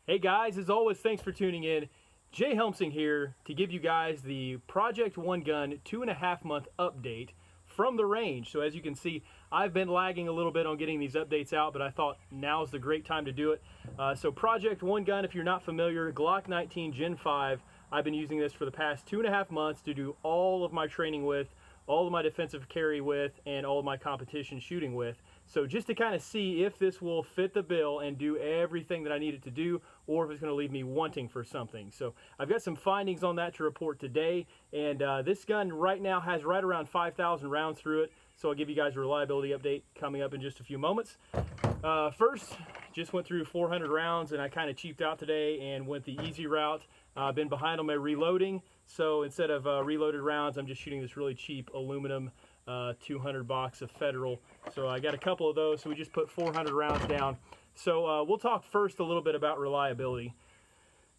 Hey guys, as always, thanks for tuning in. Jay Helmsing here to give you guys the Project One Gun 2.5 month update from the range. So as you can see, I've been lagging a little bit on getting these updates out, but I thought now's the great time to do it. So Project One Gun, if you're not familiar, Glock 19 Gen 5, I've been using this for the past 2.5 months to do all of my training with, all of my defensive carry with, and all of my competition shooting with. So just to kind of see if this will fit the bill and do everything that I need it to do, or if it's going to leave me wanting for something. So I've got some findings on that to report today, and this gun right now has right around 5,000 rounds through it. So I'll give you guys a reliability update coming up in just a few moments. First, just went through 400 rounds, and I kind of cheaped out today and went the easy route. I've been behind on my reloading, so instead of reloaded rounds, I'm just shooting this really cheap aluminum 200 box of Federal. So I got a couple of those, so we just put 400 rounds down. So we'll talk first a little bit about reliability.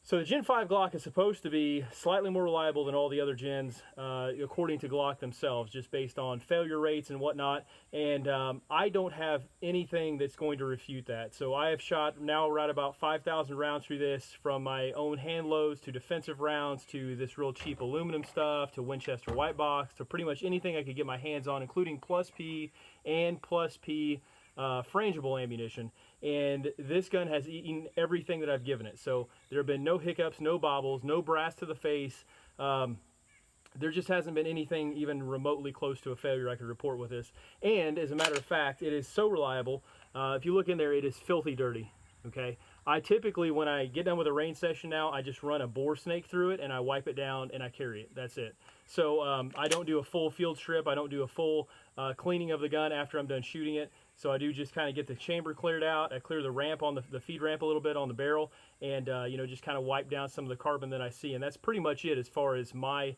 So the Gen 5 Glock is supposed to be slightly more reliable than all the other gens, according to Glock themselves, just based on failure rates and whatnot. And I don't have anything that's going to refute that. So I have shot now right about 5,000 rounds through this, from my own hand loads to defensive rounds to this real cheap aluminum stuff to Winchester white box to pretty much anything I could get my hands on, including plus P and plus P frangible ammunition. And this gun has eaten everything that I've given it. So there have been no hiccups, no bobbles, no brass to the face. There just hasn't been anything even remotely close to a failure I could report with this. And as a matter of fact, it is so reliable. If you look in there, it is filthy dirty. Okay, I typically, when I get done with a range session now, I just run a bore snake through it and I wipe it down and I carry it. That's it. So I don't do a full field strip. I don't do a full cleaning of the gun after I'm done shooting it. So I do just kind of get the chamber cleared out. I clear the ramp on the feed ramp a little bit on the barrel, and just kind of wipe down some of the carbon that I see. And that's pretty much it as far as my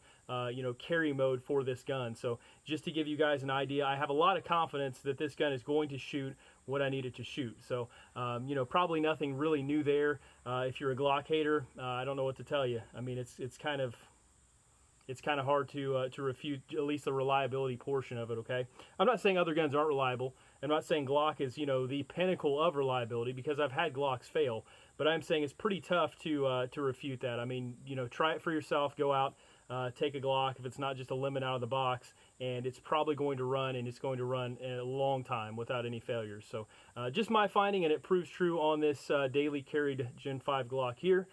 carry mode for this gun. So just to give you guys an idea, I have a lot of confidence that this gun is going to shoot what I need it to shoot. So probably nothing really new there. If you're a Glock hater, I don't know what to tell you. I mean, it's kind of hard to refute at least the reliability portion of it. Okay, I'm not saying other guns aren't reliable. I'm not saying Glock is the pinnacle of reliability, because I've had Glocks fail. But I'm saying it's pretty tough to refute that. I mean, try it for yourself. Go out, take a Glock if it's not just a limit out of the box, and it's probably going to run, and it's going to run a long time without any failures. So just my finding, and it proves true on this daily carried Gen 5 Glock here.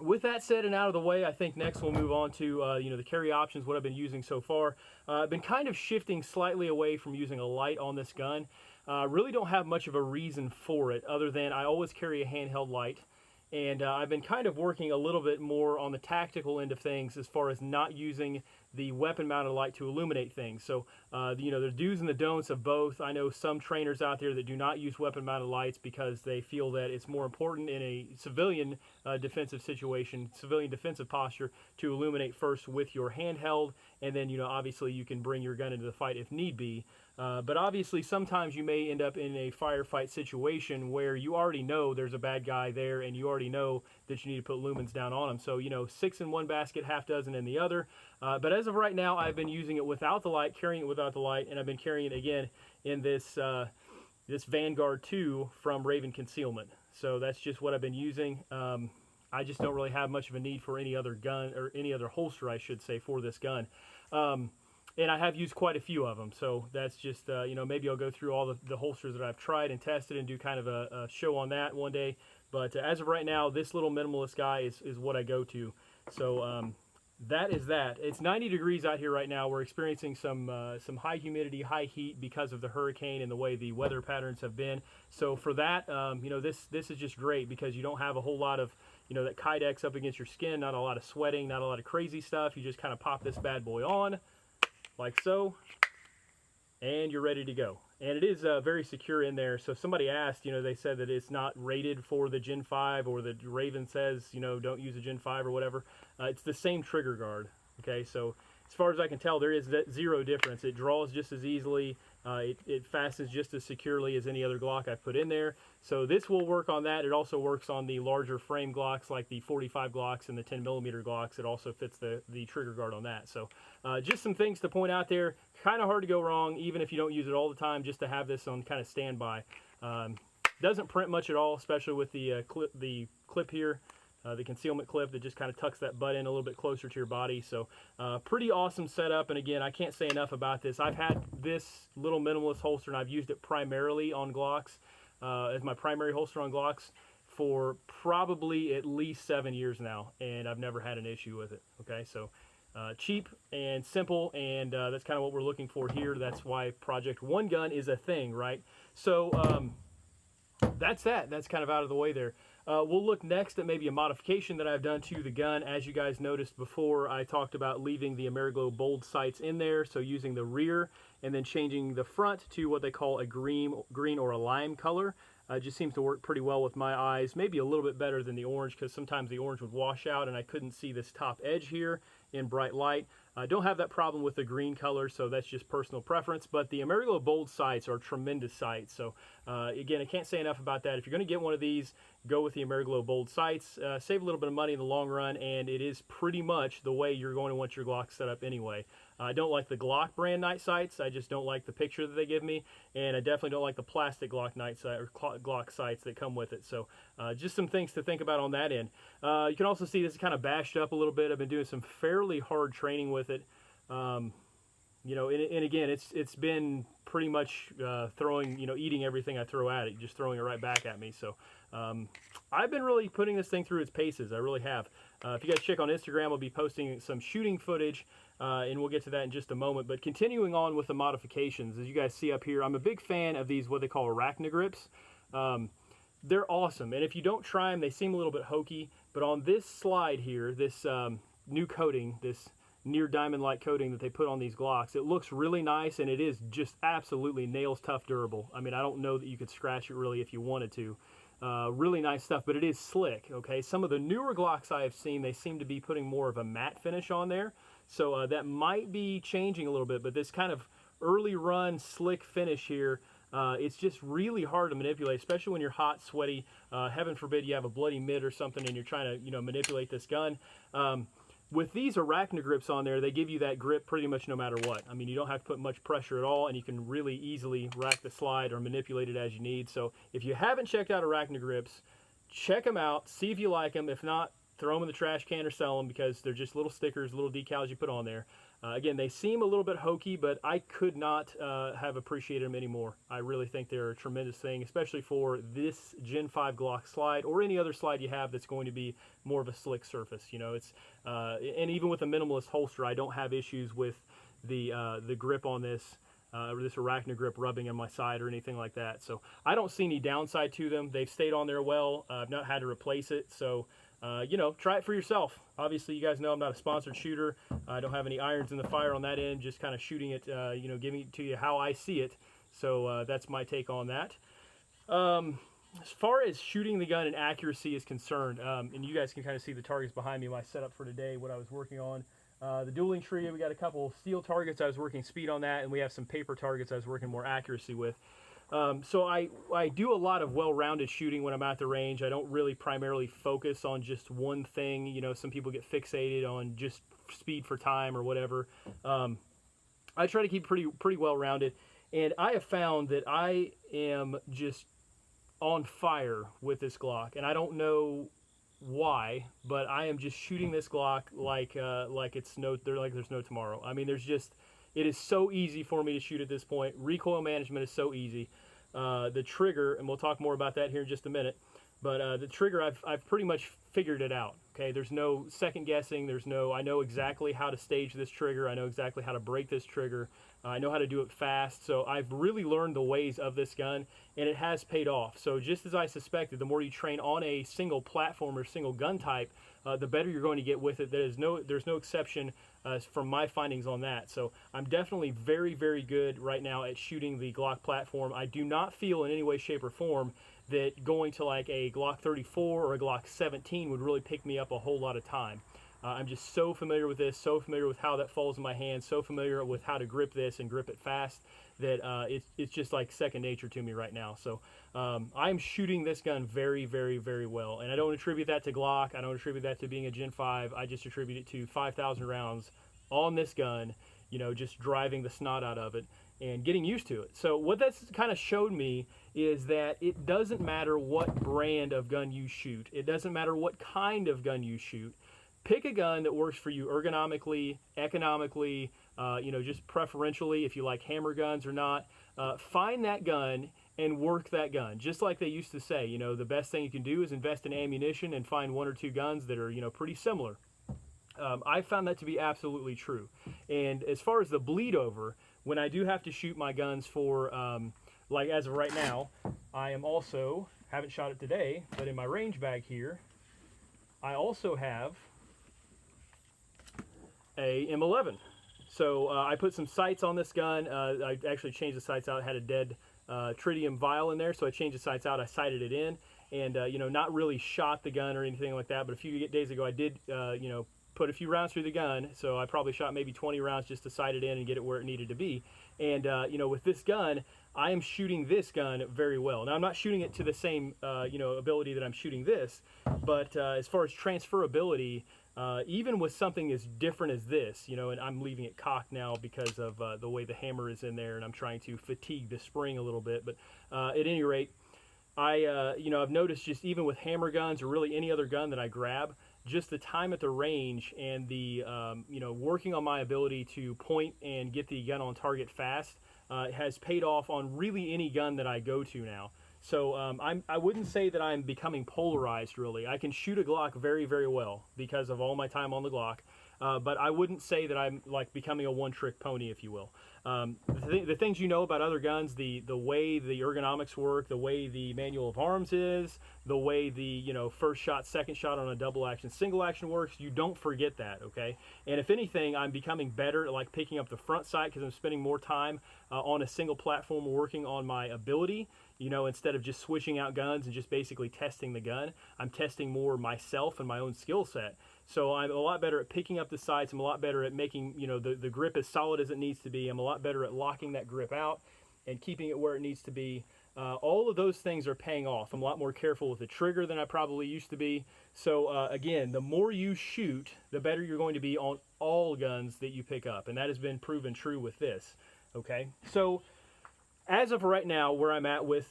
With that said and out of the way, I think next we'll move on to the carry options, what I've been using so far. I've been kind of shifting slightly away from using a light on this gun. Really don't have much of a reason for it, other than I always carry a handheld light. And I've been kind of working a little bit more on the tactical end of things, as far as not using the weapon-mounted light to illuminate things. So, there's do's and the don'ts of both. I know some trainers out there that do not use weapon-mounted lights because they feel that it's more important in a civilian defensive situation, civilian defensive posture, to illuminate first with your handheld, and then, obviously you can bring your gun into the fight if need be. But obviously sometimes you may end up in a firefight situation where you already know there's a bad guy there, and you already know that you need to put lumens down on him. So, 6 in one basket, half dozen in the other. But as of right now, I've been using it without the light, carrying it without the light, and I've been carrying it again in this this Vanguard 2 from Raven Concealment. So that's just what I've been using. I just don't really have much of a need for any other gun, or any other holster, I should say, for this gun. And I have used quite a few of them, so that's just, maybe I'll go through all the holsters that I've tried and tested and do kind of a show on that one day. But as of right now, this little minimalist guy is what I go to. So that is that. It's 90 degrees out here right now. We're experiencing some high humidity, high heat because of the hurricane and the way the weather patterns have been. So for that, this is just great, because you don't have a whole lot of, that Kydex up against your skin, not a lot of sweating, not a lot of crazy stuff. You just kind of pop this bad boy on, like so, and you're ready to go. And it is very secure in there. So somebody asked, they said that it's not rated for the Gen 5, or the Raven says, don't use a Gen 5 or whatever. It's the same trigger guard. Okay, so as far as I can tell, there is zero difference. It draws just as easily. It fastens just as securely as any other Glock I've put in there. So this will work on that. It also works on the larger frame Glocks, like the 45 Glocks and the 10mm Glocks. It also fits the trigger guard on that. So just some things to point out there. Kind of hard to go wrong, even if you don't use it all the time, just to have this on kind of standby. Doesn't print much at all, especially with the clip here. The concealment clip that just kind of tucks that butt in a little bit closer to your body. So pretty awesome setup. And again, I can't say enough about this. I've had this little minimalist holster, and I've used it primarily on Glocks, as my primary holster on Glocks for probably at least 7 years now, and I've never had an issue with it. Okay, so cheap and simple, and that's kind of what we're looking for here. That's why Project One Gun is a thing, right? So that's that. That's kind of out of the way there. We'll look next at maybe a modification that I've done to the gun. As you guys noticed before, I talked about leaving the Ameriglow bold sights in there, so using the rear and then changing the front to what they call a green or a lime color. Just seems to work pretty well with my eyes, maybe a little bit better than the orange, because sometimes the orange would wash out and I couldn't see this top edge here in bright light. I don't have that problem with the green color, so that's just personal preference, but the Ameriglow bold sights are tremendous sights. So again, I can't say enough about that. If you're going to get one of these, go with the Ameriglow bold sights. Save a little bit of money in the long run, and it is pretty much the way you're going to want your Glock set up anyway. I don't like the Glock brand night sights. I just don't like the picture that they give me, and I definitely don't like the plastic Glock night sight or Glock sights that come with it. So just some things to think about on that end. You can also see this is kind of bashed up a little bit. I've been doing some fairly hard training with it. You know, and again, it's been pretty much throwing, you know, eating everything I throw at it, just throwing it right back at me. So I've been really putting this thing through its paces. I really have. If you guys check on Instagram, I'll be posting some shooting footage, and we'll get to that in just a moment. But continuing on with the modifications, as you guys see up here, I'm a big fan of these, what they call arachna grips. They're awesome, and if you don't try them, they seem a little bit hokey. But on this slide here, this new coating, this near diamond-like coating that they put on these Glocks, it looks really nice, and it is just absolutely nails tough durable. I mean, I don't know that you could scratch it really if you wanted to. Really nice stuff, but it is slick, okay? Some of the newer Glocks I have seen, they seem to be putting more of a matte finish on there, so that might be changing a little bit, but this kind of early run slick finish here, it's just really hard to manipulate, especially when you're hot, sweaty. Heaven forbid you have a bloody mitt or something and you're trying to, you know, manipulate this gun. With these arachna grips on there, they give you that grip pretty much no matter what. I mean, you don't have to put much pressure at all, and you can really easily rack the slide or manipulate it as you need. So if you haven't checked out arachna grips, check them out, see if you like them. If not, throw them in the trash can or sell them, because they're just little stickers, little decals you put on there. Again, they seem a little bit hokey, but I could not have appreciated them anymore. I really think they're a tremendous thing, especially for this Gen 5 Glock slide or any other slide you have that's going to be more of a slick surface. You know, it's and even with a minimalist holster, I don't have issues with the grip on this. Or this arachna grip rubbing on my side or anything like that. So I don't see any downside to them. They've stayed on there well. I've not had to replace it. So, you know, try it for yourself. Obviously, you guys know I'm not a sponsored shooter. I don't have any irons in the fire on that end, just kind of shooting it, you know, giving it to you how I see it. So that's my take on that. As far as shooting the gun and accuracy is concerned, and you guys can kind of see the targets behind me, my setup for today, what I was working on. The dueling trio, we got a couple steel targets. I was working speed on that, and we have some paper targets I was working more accuracy with. So I do a lot of well-rounded shooting when I'm at the range. I don't really primarily focus on just one thing. You know, some people get fixated on just speed for time or whatever. I try to keep pretty well-rounded, and I have found that I am just on fire with this Glock, and I don't know why, but I am just shooting this Glock like there's no tomorrow. I mean, it is so easy for me to shoot at this point. Recoil management is so easy. The trigger, and we'll talk more about that here in just a minute, but the trigger, I've pretty much figured it out. Okay, there's no second guessing. I know exactly how to stage this trigger. I know exactly how to break this trigger. I know how to do it fast. So I've really learned the ways of this gun, and it has paid off. So just as I suspected, the more you train on a single platform or single gun type, the better you're going to get with it. There's no exception from my findings on that. So I'm definitely very, very good right now at shooting the Glock platform. I do not feel in any way, shape, or form that going to like a Glock 34 or a Glock 17 would really pick me up a whole lot of time. I'm just so familiar with this, so familiar with how that falls in my hand, so familiar with how to grip this and grip it fast that it's just like second nature to me right now. So I'm shooting this gun very, very, very well. And I don't attribute that to Glock. I don't attribute that to being a Gen 5. I just attribute it to 5,000 rounds on this gun, you know, just driving the snot out of it and getting used to it. So what that's kind of showed me is that it doesn't matter what brand of gun you shoot. It doesn't matter what kind of gun you shoot. Pick a gun that works for you ergonomically, economically, just preferentially, if you like hammer guns or not. Find that gun and work that gun. Just like they used to say, the best thing you can do is invest in ammunition and find one or two guns that are, pretty similar. I found that to be absolutely true. And as far as the bleed over, when I do have to shoot my guns for, like as of right now, I am also, haven't shot it today, but in my range bag here, I also have a M11. So I put some sights on this gun. I actually changed the sights out. I had a dead tritium vial in there, so I changed the sights out. I sighted it in, and not really shot the gun or anything like that. But a few days ago, I did, put a few rounds through the gun. So I probably shot maybe 20 rounds just to sight it in and get it where it needed to be. And with this gun, I am shooting this gun very well. Now I'm not shooting it to the same ability that I'm shooting this, but as far as transferability. Even with something as different as this, and I'm leaving it cocked now because of the way the hammer is in there, and I'm trying to fatigue the spring a little bit. But at any rate, I've noticed just even with hammer guns or really any other gun that I grab, just the time at the range and the, working on my ability to point and get the gun on target fast has paid off on really any gun that I go to now. So I wouldn't say that I'm becoming polarized, really. I can shoot a Glock very, very well because of all my time on the Glock, but I wouldn't say that I'm like becoming a one-trick pony, if you will. The things about other guns, the way the ergonomics work, the way the manual of arms is, the way the first shot, second shot on a double action, single action works, you don't forget that, okay? And if anything, I'm becoming better at like picking up the front sight because I'm spending more time on a single platform working on my ability. Instead of just switching out guns and just basically testing the gun, I'm testing more myself and my own skill set. So I'm a lot better at picking up the sights. I'm a lot better at making, the grip as solid as it needs to be. I'm a lot better at locking that grip out and keeping it where it needs to be. All of those things are paying off. I'm a lot more careful with the trigger than I probably used to be. So again, the more you shoot, the better you're going to be on all guns that you pick up. And that has been proven true with this. Okay, so as of right now, where I'm at with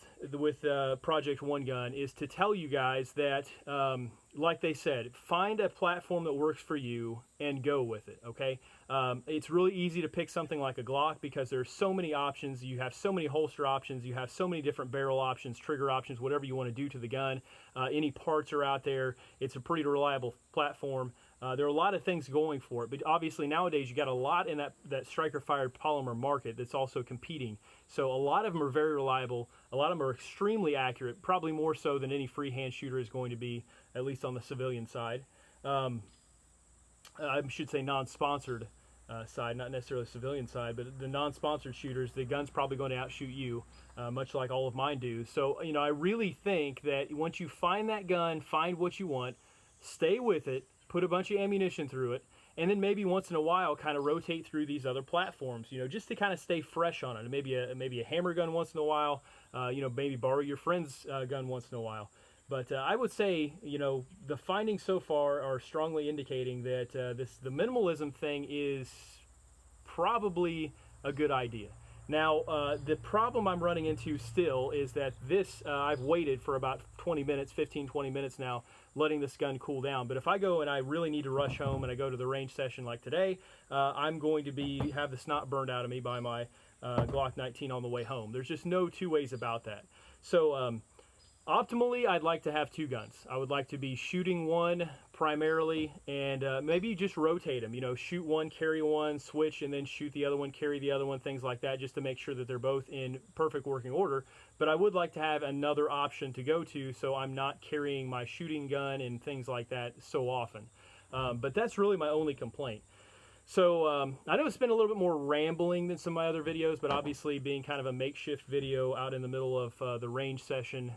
Project One Gun is to tell you guys that, like they said, find a platform that works for you and go with it, okay? It's really easy to pick something like a Glock because there's so many options. You have so many holster options. You have so many different barrel options, trigger options, whatever you want to do to the gun. Any parts are out there. It's a pretty reliable platform. There are a lot of things going for it, but obviously nowadays you got a lot in that striker-fired polymer market that's also competing. So a lot of them are very reliable. A lot of them are extremely accurate, probably more so than any freehand shooter is going to be, at least on the civilian side. I should say non-sponsored side, not necessarily civilian side, but the non-sponsored shooters, the gun's probably going to outshoot you, much like all of mine do. So, I really think that once you find that gun, find what you want, stay with it, put a bunch of ammunition through it, and then maybe once in a while kind of rotate through these other platforms, just to kind of stay fresh on it. Maybe a hammer gun once in a while, maybe borrow your friend's gun once in a while. But I would say, the findings so far are strongly indicating that the minimalism thing is probably a good idea. Now, the problem I'm running into still is that I've waited for about 20 minutes, 15, 20 minutes now, letting this gun cool down. But if I go and I really need to rush home and I go to the range session like today, I'm going to have the snot burned out of me by my Glock 19 on the way home. There's just no two ways about that. So optimally, I'd like to have two guns. I would like to be shooting one primarily and maybe just rotate them. Shoot one, carry one, switch, and then shoot the other one, carry the other one, things like that, just to make sure that they're both in perfect working order. But I would like to have another option to go to so I'm not carrying my shooting gun and things like that so often. But that's really my only complaint. So I know it's been a little bit more rambling than some of my other videos, but obviously being kind of a makeshift video out in the middle of the range session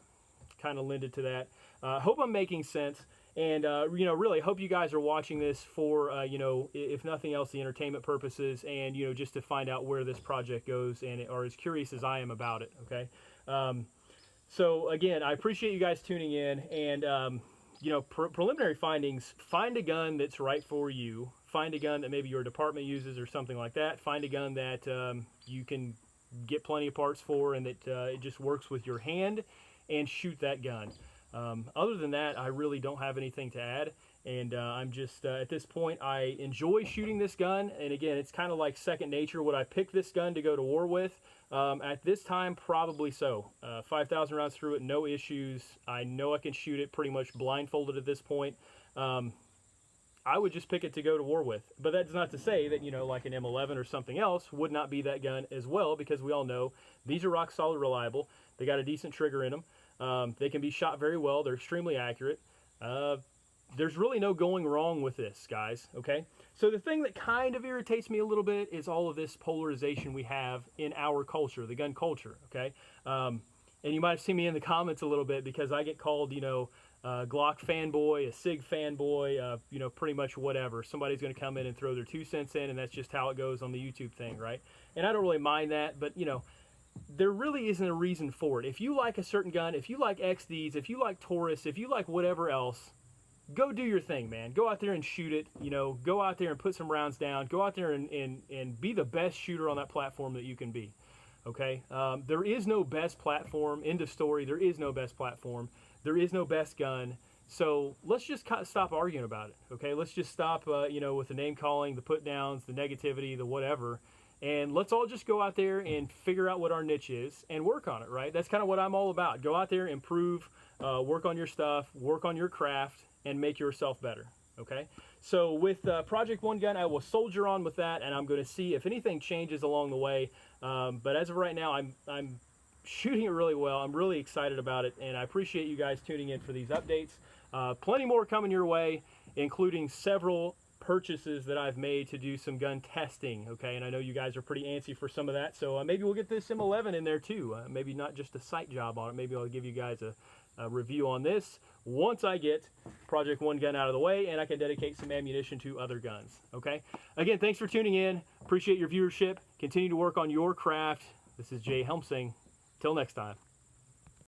kind of lended to that. Hope I'm making sense. And, really hope you guys are watching this for, if nothing else, the entertainment purposes and, just to find out where this project goes and are as curious as I am about it, okay? So, again, I appreciate you guys tuning in. And, preliminary findings, find a gun that's right for you. Find a gun that maybe your department uses or something like that. Find a gun that you can get plenty of parts for, and that it just works with your hand, and shoot that gun. Other than that, I really don't have anything to add. And I'm just, at this point, I enjoy shooting this gun. And again, it's kind of like second nature. Would I pick this gun to go to war with? At this time, probably so. 5,000 rounds through it, no issues. I know I can shoot it pretty much blindfolded at this point. I would just pick it to go to war with. But that's not to say that, you know, like an M11 or something else would not be that gun as well, because we all know these are rock solid reliable. They got a decent trigger in them. They can be shot very well. They're extremely accurate. There's really no going wrong with this, guys, okay? So the thing that kind of irritates me a little bit is all of this polarization we have in our culture, the gun culture, okay? And you might have seen me in the comments a little bit because I get called, you know, Glock fanboy, a SIG fanboy, you know, pretty much whatever. Somebody's going to come in and throw their 2 cents in, and that's just how it goes on the YouTube thing, right? And I don't really mind that, but, you know, there really isn't a reason for it. If you like a certain gun, if you like XDs, if you like Taurus, if you like whatever else, go do your thing, man. Go out there and shoot it. You know, go out there and put some rounds down. Go out there and be the best shooter on that platform that you can be, okay? There is no best platform. End of story. There is no best platform. There is no best gun. So let's just stop arguing about it, okay? Let's just stop, you know, with the name calling, the put downs, the negativity, the whatever. And let's all just go out there and figure out what our niche is and work on it, right? That's kind of what I'm all about. Go out there, improve, work on your stuff, work on your craft, and make yourself better, okay? So with Project One Gun, I will soldier on with that, and I'm going to see if anything changes along the way. But as of right now, I'm shooting it really well. I'm really excited about it, and I appreciate you guys tuning in for these updates. Plenty more coming your way, including several purchases that I've made to do some gun testing, okay? And I know you guys are pretty antsy for some of that, so maybe we'll get this M11 in there too. Maybe not just a sight job on it. Maybe I'll give you guys a review on this once I get Project One Gun out of the way and I can dedicate some ammunition to other guns, okay? Again, thanks for tuning in. Appreciate your viewership. Continue to work on your craft. This is Jay Helmsing. Till next time.